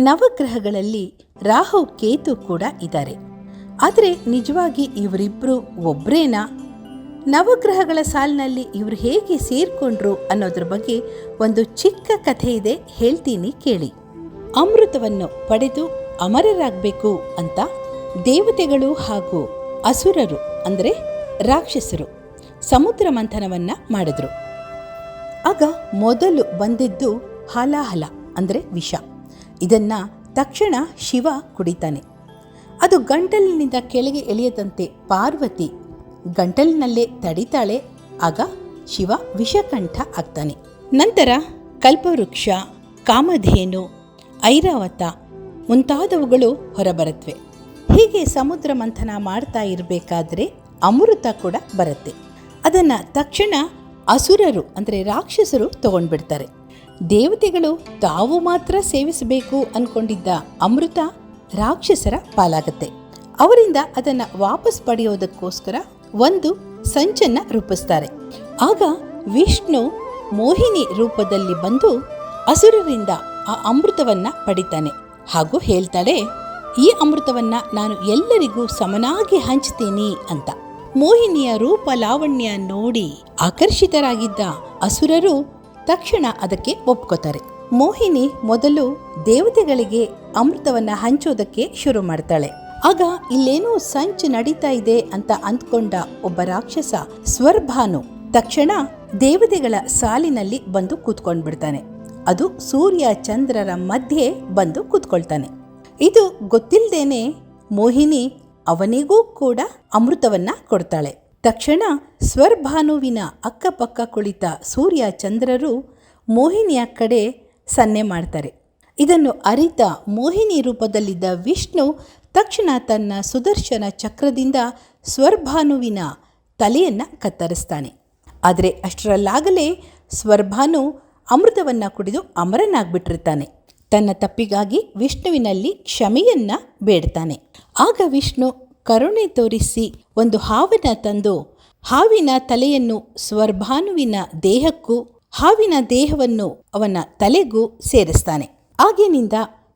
ನವಗ್ರಹಗಳಲ್ಲಿ ರಾಹು ಕೇತು ಕೂಡ ಇದ್ದಾರೆ. ಆದರೆ ನಿಜವಾಗಿ ಇವರಿಬ್ಬರು ಒಬ್ಬರೇನಾ? ನವಗ್ರಹಗಳ ಸಾಲಿನಲ್ಲಿ ಇವರು ಹೇಗೆ ಸೇರ್ಕೊಂಡ್ರು ಅನ್ನೋದ್ರ ಬಗ್ಗೆ ಒಂದು ಚಿಕ್ಕ ಕಥೆ ಇದೆ, ಹೇಳ್ತೀನಿ ಕೇಳಿ. ಅಮೃತವನ್ನು ಪಡೆದು ಅಮರರಾಗಬೇಕು ಅಂತ ದೇವತೆಗಳು ಹಾಗೂ ಅಸುರರು ಅಂದರೆ ರಾಕ್ಷಸರು ಸಮುದ್ರ ಮಂಥನವನ್ನು ಮಾಡಿದ್ರು. ಆಗ ಮೊದಲು ಬಂದಿದ್ದು ಹಲಾಹಲ ಅಂದರೆ ವಿಷ. ಇದನ್ನು ತಕ್ಷಣ ಶಿವ ಕುಡಿತಾನೆ. ಅದು ಗಂಟಲಿನಿಂದ ಕೆಳಗೆ ಎಳೆಯದಂತೆ ಪಾರ್ವತಿ ಗಂಟಲಿನಲ್ಲೇ ತಡಿತಾಳೆ. ಆಗ ಶಿವ ವಿಷಕಂಠ ಆಗ್ತಾನೆ. ನಂತರ ಕಲ್ಪವೃಕ್ಷ, ಕಾಮಧೇನು, ಐರಾವತ ಮುಂತಾದವುಗಳು ಹೊರಬರುತ್ತವೆ. ಹೀಗೆ ಸಮುದ್ರ ಮಂಥನ ಮಾಡ್ತಾ ಇರಬೇಕಾದ್ರೆ ಅಮೃತ ಕೂಡ ಬರುತ್ತೆ. ಅದನ್ನು ತಕ್ಷಣ ಅಸುರರು ಅಂದರೆ ರಾಕ್ಷಸರು ತಗೊಂಡ್ಬಿಡ್ತಾರೆ. ದೇವತೆಗಳು ತಾವು ಮಾತ್ರ ಸೇವಿಸಬೇಕು ಅಂದ್ಕೊಂಡಿದ್ದ ಅಮೃತ ರಾಕ್ಷಸರ ಪಾಲಾಗತ್ತೆ. ಅವರಿಂದ ಅದನ್ನು ವಾಪಸ್ ಪಡೆಯೋದಕ್ಕೋಸ್ಕರ ಒಂದು ಸಂಚನ್ನು ರೂಪಿಸ್ತಾರೆ. ಆಗ ವಿಷ್ಣು ಮೋಹಿನಿ ರೂಪದಲ್ಲಿ ಬಂದು ಅಸುರರಿಂದ ಆ ಅಮೃತವನ್ನು ಪಡಿತಾನೆ ಹಾಗೂ ಹೇಳ್ತಾಳೆ, ಈ ಅಮೃತವನ್ನು ನಾನು ಎಲ್ಲರಿಗೂ ಸಮನಾಗಿ ಹಂಚ್ತೀನಿ ಅಂತ. ಮೋಹಿನಿಯ ರೂಪ ಲಾವಣ್ಯ ನೋಡಿ ಆಕರ್ಷಿತರಾಗಿದ್ದ ಅಸುರರು ತಕ್ಷಣ ಅದಕ್ಕೆ ಒಪ್ಕೋತಾರೆ. ಮೋಹಿನಿ ಮೊದಲು ದೇವತೆಗಳಿಗೆ ಅಮೃತವನ್ನು ಹಂಚೋದಕ್ಕೆ ಶುರು ಮಾಡ್ತಾಳೆ. ಆಗ ಇಲ್ಲೇನೋ ಸಂಚು ನಡೀತಾ ಇದೆ ಅಂತ ಅಂದ್ಕೊಂಡ ಒಬ್ಬ ರಾಕ್ಷಸ ಸ್ವರ್ಭಾನು ತಕ್ಷಣ ದೇವತೆಗಳ ಸಾಲಿನಲ್ಲಿ ಬಂದು ಕೂತ್ಕೊಂಡ್ಬಿಡ್ತಾನೆ. ಅದು ಸೂರ್ಯ ಚಂದ್ರರ ಮಧ್ಯೆ ಬಂದು ಕೂತ್ಕೊಳ್ತಾನೆ. ಇದು ಗೊತ್ತಿಲ್ಲದೇನೆ ಮೋಹಿನಿ ಅವನಿಗೂ ಕೂಡ ಅಮೃತವನ್ನ ಕೊಡ್ತಾಳೆ. ತಕ್ಷಣ ಸ್ವರ್ಭಾನುವಿನ ಅಕ್ಕಪಕ್ಕ ಕುಳಿತ ಸೂರ್ಯ ಚಂದ್ರರು ಮೋಹಿನಿಯ ಕಡೆ ಸನ್ನೆ ಮಾಡ್ತಾರೆ. ಇದನ್ನು ಅರಿತ ಮೋಹಿನಿ ರೂಪದಲ್ಲಿದ್ದ ವಿಷ್ಣು ತಕ್ಷಣ ತನ್ನ ಸುದರ್ಶನ ಚಕ್ರದಿಂದ ಸ್ವರ್ಭಾನುವಿನ ತಲೆಯನ್ನು ಕತ್ತರಿಸ್ತಾನೆ. ಆದರೆ ಅಷ್ಟರಲ್ಲಾಗಲೇ ಸ್ವರ್ಭಾನು ಅಮೃತವನ್ನು ಕುಡಿದು ಅಮರನಾಗ್ಬಿಟ್ಟಿರ್ತಾನೆ. ತನ್ನ ತಪ್ಪಿಗಾಗಿ ವಿಷ್ಣುವಿನಲ್ಲಿ ಕ್ಷಮೆಯನ್ನ ಬೇಡ್ತಾನೆ. ಆಗ ವಿಷ್ಣು ಕರುಣೆ ತೋರಿಸಿ ಒಂದು ಹಾವನ್ನು ತಂದು ಹಾವಿನ ತಲೆಯನ್ನು ಸ್ವರ್ಭಾನುವಿನ ದೇಹಕ್ಕೂ ಹಾವಿನ ದೇಹವನ್ನು ಅವನ ತಲೆಗೂ ಸೇರಿಸ್ತಾನೆ. ಆಗಿನಿಂದ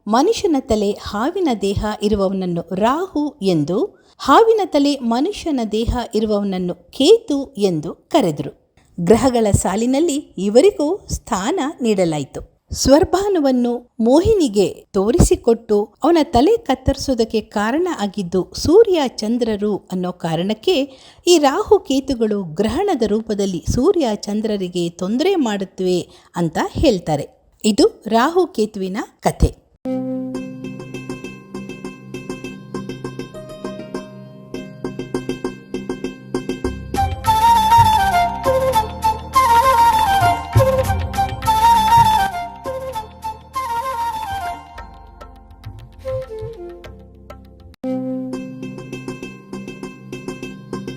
ಮನುಷ್ಯನ ತಲೆ ಹಾವಿನ ದೇಹ ಇರುವವನನ್ನು ರಾಹು ಎಂದು, ಹಾವಿನ ತಲೆ ಮನುಷ್ಯನ ದೇಹ ಇರುವವನನ್ನು ಕೇತು ಎಂದು ಕರೆದರು. ಗ್ರಹಗಳ ಸಾಲಿನಲ್ಲಿ ಇವರಿಗೂ ಸ್ಥಾನ ನೀಡಲಾಯಿತು. ಸ್ವರ್ಭಾನುವನ್ನು ಮೋಹಿನಿಗೆ ತೋರಿಸಿಕೊಟ್ಟು ಅವನ ತಲೆ ಕತ್ತರಿಸೋದಕ್ಕೆ ಕಾರಣ ಆಗಿದ್ದು ಸೂರ್ಯ ಚಂದ್ರರು ಅನ್ನೋ ಕಾರಣಕ್ಕೆ ಈ ರಾಹು ಕೇತುಗಳು ಗ್ರಹಣದ ರೂಪದಲ್ಲಿ ಸೂರ್ಯ ಚಂದ್ರರಿಗೆ ತೊಂದರೆ ಮಾಡುತ್ತವೆ ಅಂತ ಹೇಳ್ತಾರೆ. ಇದು ರಾಹು ಕೇತುವಿನ ಕಥೆ.